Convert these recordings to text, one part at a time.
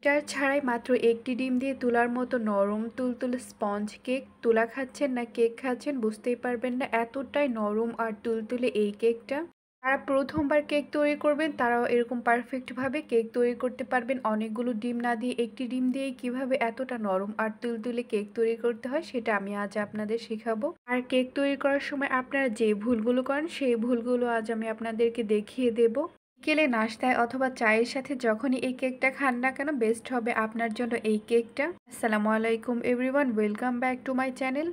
Star ছাড়াই মাত্র একটি ডিম দিয়ে তুলার মতো নরম তুলতুলে স্পঞ্জ কেক। তুলা খাচ্ছেন না কেক খাচ্ছেন বুঝতেই পারবেন না, এতটাই নরম আর তুলতুলে এই কেকটা। যারা প্রথমবার কেক তৈরি করবেন তারাও এরকম পারফেক্টভাবে কেক তৈরি করতে পারবেন। অনেকগুলো ডিম না দিয়ে একটি ডিম দিয়েই কিভাবে এতটা নরম আর তুলতুলে কেক তৈরি করতে হয় সেটা আমি আজ আপনাদের শেখাবো। আর কেক তৈরি করার সময় আপনারা যে ভুলগুলো করেন সেই ভুলগুলো আজ আমি আপনাদেরকে দেখিয়ে দেব। বিকেলে নাস্তায় অথবা চায়ের সাথে যখনই এই কেকটা খান না কেন বেস্ট হবে আপনার জন্য এই কেকটা। আসসালামু আলাইকুম everyone, welcome back to my channel.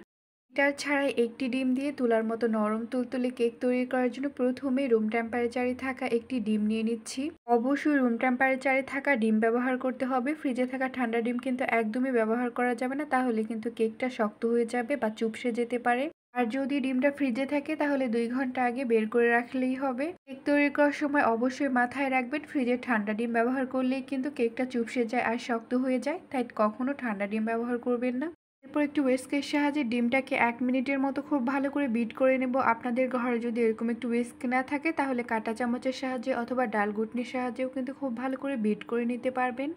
এটার ছাড়াই একটি ডিম দিয়ে তুলার মতো নরম তুলতুলে কেক তৈরি করার জন্য প্রথমে রুম টেম্পারেচারে থাকা একটি ডিম নিয়ে নিচ্ছি। অবশ্যই রুম টেম্পারেচারে থাকা ডিম ব্যবহার করতে হবে। ফ্রিজে থাকা ঠান্ডা ডিম কিন্তু একদমই ব্যবহার করা যাবে না, তাহলে কিন্তু কেকটা শক্ত হয়ে যাবে বা চুপসে যেতে পারে। আর যদি ডিমটা ফ্রিজে থাকে তাহলে 2 ঘন্টা আগে বের করে রাখলেই হবে। কেক তৈরি করার সময় অবশ্যই মাথায় রাখবেন ফ্রিজে ঠান্ডা ডিম ব্যবহার করলেই কিন্তু কেকটা চুপসে যায় আর শক্ত হয়ে যায়, তাই কখনো ঠান্ডা ডিম ব্যবহার করবেন না। এরপর একটু হুইস্কের সাহায্যে ডিমটাকে 1 মিনিটের মতো খুব ভালো করে বিট করে নেব। আপনাদের ঘরে যদি এরকম একটু হুইস্ক না থাকে তাহলে কাঁটা চামচের সাহায্যে অথবা ডাল ঘুটনির সাহায্যেও কিন্তু খুব ভালো করে বিট করে নিতে পারবেন।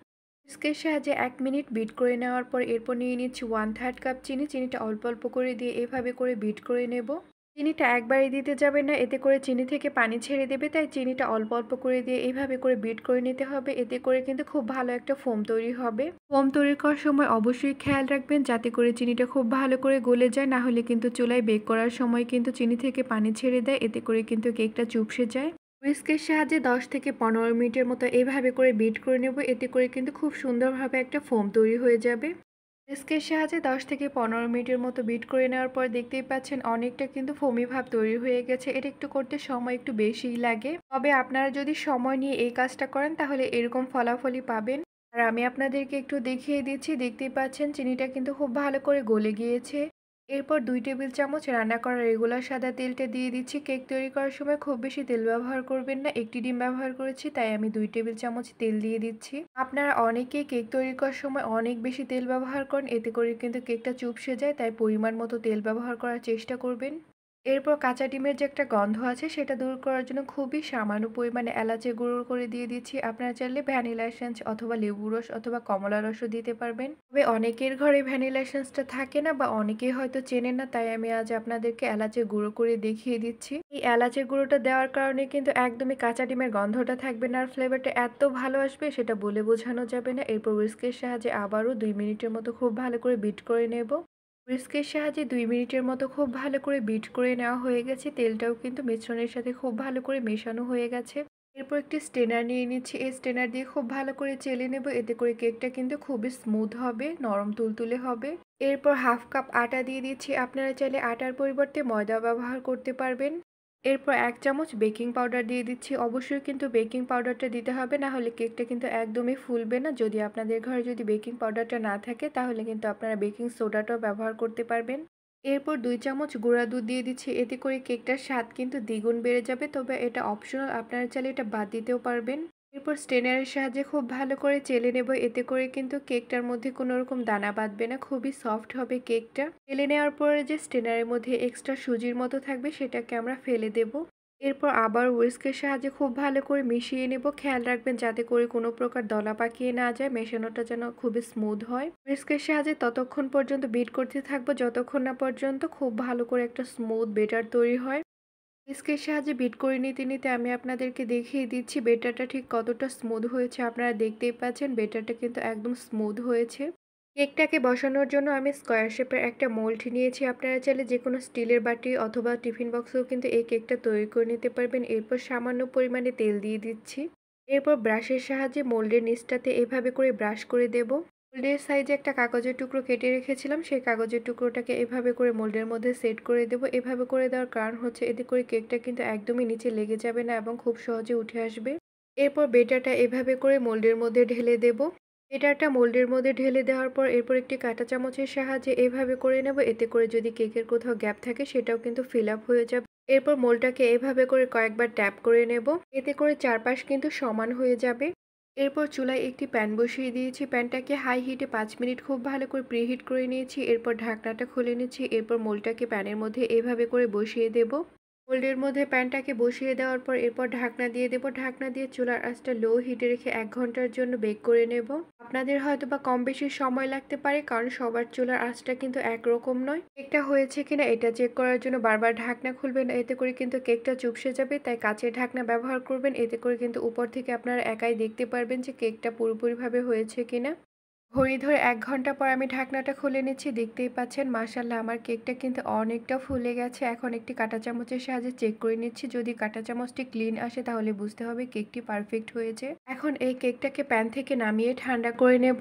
হুইস্কের সাহায্যে 1 মিনিট বিট করে নেওয়ার পর এরপর নিয়ে নিচ্ছি 1/3 কাপ চিনি। চিনিটা অল্প অল্প করে দিয়ে এভাবে করে বিট করে নেব। চিনিটা একবারে দিতে যাবে না, এতে করে চিনি থেকে পানি ছেড়ে দেবে, তাই চিনিটা অল্প অল্প করে দিয়ে এইভাবে করে বিট করে নিতে হবে। এতে করে কিন্তু খুব ভালো একটা ফোম তৈরি হবে। ফোম তৈরি করার সময় অবশ্যই খেয়াল রাখবেন যাতে করে চিনিটা খুব ভালো করে গলে যায়, না হলে কিন্তু চুলায় বেক করার সময় কিন্তু চিনি থেকে পানি ছেড়ে দেয়, এতে করে কিন্তু কেকটা চুপসে যায়। হুইস্কের সাহায্যে 10 থেকে 15 মিনিটের মতো এইভাবে করে বিট করে নেব। এতে করে কিন্তু খুব সুন্দরভাবে একটা ফোম তৈরি হয়ে যাবে। হুইস্কের সাহায্যে 10 থেকে 15 মিনিটের মতো বিট করে নেওয়ার পর দেখতেই পাচ্ছেন অনেকটা কিন্তু ফোমি ভাব তৈরি হয়ে গেছে। এটা একটু করতে সময় একটু বেশিই লাগে, তবে আপনারা যদি সময় নিয়ে এই কাজটা করেন তাহলে এরকম ফলাফলই পাবেন। আর আমি আপনাদেরকে একটু দেখিয়ে দিচ্ছি, দেখতেই পাচ্ছেন চিনিটা কিন্তু খুব ভালো করে গলে গিয়েছে। এরপর 2 টেবিল চামচ রান্না করা রেগুলার সাদা তেলটা দিয়ে দিচ্ছি। কেক তৈরি করার সময় খুব বেশি তেল ব্যবহার করবেন না, একটি ডিম ব্যবহার করেছি তাই আমি 2 টেবিল চামচ তেল দিয়ে দিচ্ছি। আপনারা অনেকেই কেক তৈরি করার সময় অনেক বেশি তেল ব্যবহার করেন, এতে করে কিন্তু কেকটা চুপসে যায়, তাই পরিমাণ মতো তেল ব্যবহার করার চেষ্টা করবেন। এরপর কাঁচা ডিমের যে একটা গন্ধ আছে সেটা দূর করার জন্য খুবই সামান্য পরিমাণে এলাচের গুঁড়ো করে দিয়ে দিচ্ছি। আপনারা চাইলে ভ্যানিলা এসেন্স অথবা লেবু রস অথবা কমলা রসও দিতে পারবেন, তবে অনেকের ঘরে ভ্যানিলা এসেন্সটা থাকে না বা অনেকেই হয়তো চেনেন না, তাই আমি আজ আপনাদেরকে এলাচের গুঁড়ো করে দেখিয়ে দিচ্ছি। এই এলাচের গুঁড়োটা দেওয়ার কারণে কিন্তু একদমই কাঁচা ডিমের গন্ধটা থাকবে না আর ফ্লেভারটা এত ভালো আসবে সেটা বলে বোঝানো যাবে না। এরপর হুইস্কের সাহায্যে আবারও 2 মিনিটের মতো খুব ভালো করে বিট করে নেব। হুইস্কের সাহায্যে 2 মিনিটের মতো খুব ভালো করে বিট করে নেওয়া হয়ে গেছে। তেলটাও কিন্তু মিশ্রণের সাথে খুব ভালো করে মেশানো হয়ে গেছে। এরপর একটি স্টেনার নিয়ে নিচ্ছি। এই স্টেনার দিয়ে খুব ভালো করে চেলে নেব, এতে করে কেকটা কিন্তু খুবই স্মুথ হবে, নরম তুলতুলে হবে। এরপর 1/2 কাপ আটা দিয়ে দিচ্ছি। আপনারা চাইলে আটার পরিবর্তে ময়দা ব্যবহার করতে পারবেন। এরপর 1 চামচ বেকিং পাউডার দিয়ে দিচ্ছি। অবশ্যই কিন্তু বেকিং পাউডারটা দিতে হবে, না হলে কেকটা কিন্তু একদমই ফুলবে না। যদি আপনাদের ঘরে যদি বেকিং পাউডারটা না থাকে তাহলে কিন্তু আপনারা বেকিং সোডাটাও ব্যবহার করতে পারবেন। এরপর 2 চামচ গুঁড়া দুধ দিয়ে দিচ্ছি। এতে করে কেকটার স্বাদ কিন্তু দ্বিগুণ বেড়ে যাবে, তবে এটা অপশনাল, আপনারা চাইলে এটা বাদ দিতেও পারবেন। এরপর স্টেনারের সাহায্যে খুব ভালো করে চেলে নেব, এতে করে কিন্তু কেকটার মধ্যে কোনো রকম দানা বাঁধবে না, খুবই সফট হবে কেকটা। চেলে নেওয়ার পরে যে স্টেনারের মধ্যে এক্সট্রা সুজির মতো থাকবে সেটাকে আমরা ফেলে দেব। এরপর আবার হুইস্কের সাহায্যে খুব ভালো করে মিশিয়ে নেব। খেয়াল রাখবেন যাতে করে কোনো প্রকার দলা পাকিয়ে না যায়, মেশানোটা যেন খুবই স্মুথ হয়। হুইস্কের সাহায্যে ততক্ষণ পর্যন্ত বিট করতে থাকবো যতক্ষণ না পর্যন্ত খুব ভালো করে একটা স্মুথ বেটার তৈরি হয়। হুইস্কের সাহায্যে বিট করে নিতে নিতে আমি আপনাদেরকে দেখিয়ে দিচ্ছি বেটারটা ঠিক কতটা স্মুথ হয়েছে। আপনারা দেখতেই পাচ্ছেন বেটারটা কিন্তু একদম স্মুথ হয়েছে। কেকটাকে বসানোর জন্য আমি স্কোয়ার শেপের একটা মোল্ড নিয়েছি। আপনারা চাইলে যে কোনো স্টিলের বাটি অথবা টিফিন বক্সেও কিন্তু এই কেকটা তৈরি করে নিতে পারবেন। এরপর সামান্য পরিমাণে তেল দিয়ে দিচ্ছি। এরপর ব্রাশের সাহায্যে মোল্ডের নিচটাতে এভাবে করে ব্রাশ করে দেব। মোল্ডের সাইজে একটা কাগজের টুকরো কেটে রেখেছিলাম, সেই কাগজের টুকরোটাকে এভাবে করে মোল্ডের মধ্যে সেট করে দেব। এভাবে করে দেওয়ার কারণ হচ্ছে এতে করে কেকটা কিন্তু একদমই নিচে লেগে যাবে না এবং খুব সহজে উঠে আসবে। এরপর বেটারটা এভাবে করে মোল্ডের মধ্যে ঢেলে দেব। বেটারটা মোল্ডের মধ্যে ঢেলে দেওয়ার পর এরপর একটি কাঁটা চামচের সাহায্যে এভাবে করে নেব, এতে করে যদি কেকের কোথাও গ্যাপ থাকে সেটাও কিন্তু ফিল আপ হয়ে যাবে। এরপর মোল্ডটাকে এভাবে করে কয়েকবার ট্যাপ করে নেব, এতে করে চারপাশ কিন্তু সমান হয়ে যাবে। এরপর চুলায় একটি প্যান বসিয়ে দিয়েছি। প্যানটাকে হাই হিটে 5 মিনিট খুব ভালো করে প্রিহিট করে নিয়েছি। এরপর ঢাকনাটা খুলে নিচ্ছি। এরপর মোল্ডটাকে প্যানের মধ্যে এভাবে করে বসিয়ে দেব। মোল্ডের মধ্যে প্যানটাকে বসিয়ে দেওয়ার পর এরপর ঢাকনা দিয়ে দেব। ঢাকনা দিয়ে চুলার আঁচটা লো হিটে রেখে 1 ঘন্টার জন্য বেক করে নেব। আপনাদের হয়তোবা কম বেশি সময় লাগতে পারে, কারণ সবার চুলার আঁচটা কিন্তু একরকম নয়। কেকটা হয়েছে কিনা এটা চেক করার জন্য বারবার ঢাকনা খুলবেন, এতে করে কিন্তু কেকটা চুপসে যাবে। তাই কাঁচের ঢাকনা ব্যবহার করবেন, এতে করে কিন্তু উপর থেকে আপনারা একাই দেখতে পারবেন যে কেকটা পুরোপুরিভাবে হয়েছে কিনা। ঘড়ি ধরে 1 ঘন্টা পর আমি ঢাকনাটা খুলে নিচ্ছি। দেখতেই পাচ্ছেন মাশাআল্লাহ আমার কেকটা কিন্তু অনেকটা ফুলে গেছে। এখন একটি কাঁটা চামচের সাহায্যে চেক করে নিচ্ছি। যদি কাঁটা চামচটি ক্লিন আসে তাহলে বুঝতে হবে কেকটি পারফেক্ট হয়েছে। এখন এই কেকটাকে প্যান থেকে নামিয়ে ঠান্ডা করে নেব।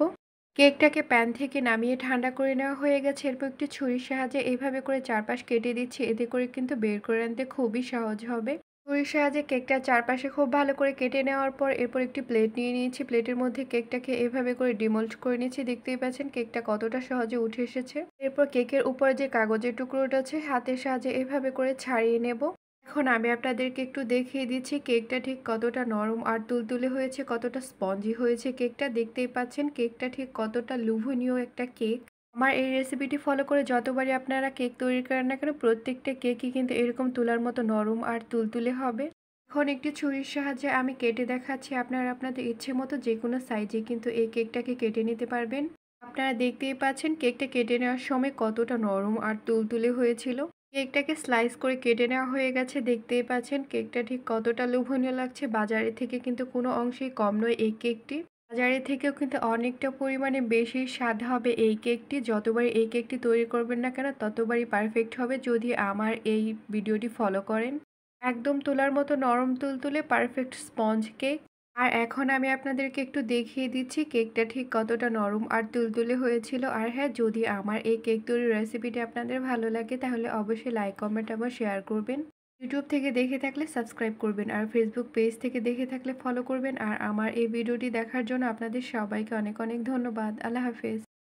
কেকটাকে প্যান থেকে নামিয়ে ঠান্ডা করে নেওয়া হয়ে গেছে। এরপর একটি ছুরির সাহায্যে এইভাবে করে চারপাশ কেটে দিচ্ছি, এতে করে কিন্তু বের করে আনতে খুবই সহজ হবে। ছুরির সাহায্যে কেকটার চারপাশে খুব ভালো করে কেটে নেওয়ার পর এরপর একটি প্লেট নিয়ে নিয়েছি। প্লেটের মধ্যে কেকটাকে এভাবে করে ডিমোল্ড করে নিচ্ছি। দেখতেই পাচ্ছেন কেকটা কতটা সহজে উঠে এসেছে। এরপর কেকের উপরে যে কাগজের টুকরোটা আছে হাতের সাহায্যে এভাবে করে ছাড়িয়ে নেব। এখন আমি আপনাদেরকে একটু দেখিয়ে দিচ্ছি কেকটা ঠিক কতটা নরম আর তুলতুলে হয়েছে, কতটা স্পঞ্জি হয়েছে কেকটা। দেখতেই পাচ্ছেন কেকটা ঠিক কতটা লোভনীয় একটা কেক। আমার এই রেসিপিটি ফলো করে যতবারই আপনারা কেক তৈরি করেন না কেন, প্রত্যেকটা কেকই কিন্তু এরকম তুলার মতো নরম আর তুলতুলে হবে। এখন একটি ছুরির সাহায্যে আমি কেটে দেখাচ্ছি। আপনারা আপনাদের ইচ্ছে মতো যে কোনো সাইজে কিন্তু এই কেকটাকে কেটে নিতে পারবেন। আপনারা দেখতেই পাচ্ছেন কেকটা কেটে নেওয়ার সময় কতটা নরম আর তুলতুলে হয়েছিল। কেকটাকে স্লাইস করে কেটে নেওয়া হয়ে গেছে। দেখতেই পাচ্ছেন কেকটা ঠিক কতটা লোভনীয় লাগছে। বাজারে থেকে কিন্তু কোনো অংশেই কম নয় এই কেকটি। বাজারের থেকেও কিন্তু অনেকটা পরিমাণে বেশি স্বাদ হবে এই কেকটি। যতবারই এই কেকটি তৈরি করবেন না কেন ততবারই পারফেক্ট হবে যদি আমার এই ভিডিওটি ফলো করেন। একদম তুলার মতো নরম তুলতুলে পারফেক্ট স্পঞ্জ কেক। আর এখন আমি আপনাদেরকে একটু দেখিয়ে দিচ্ছি কেকটা ঠিক কতটা নরম আর তুলতুলে হয়েছিল। আর হ্যাঁ, যদি আমার এই কেক তৈরির রেসিপিটি আপনাদের ভালো লাগে তাহলে অবশ্যই লাইক, কমেন্ট এবং শেয়ার করবেন। ইউটিউব থেকে দেখে থাকলে সাবস্ক্রাইব করবেন, আর ফেসবুক পেজ থেকে দেখে থাকলে ফলো করবেন। আর আমার এই ভিডিওটি দেখার জন্য আপনাদের সবাইকে অনেক অনেক ধন্যবাদ। আল্লাহ হাফেজ।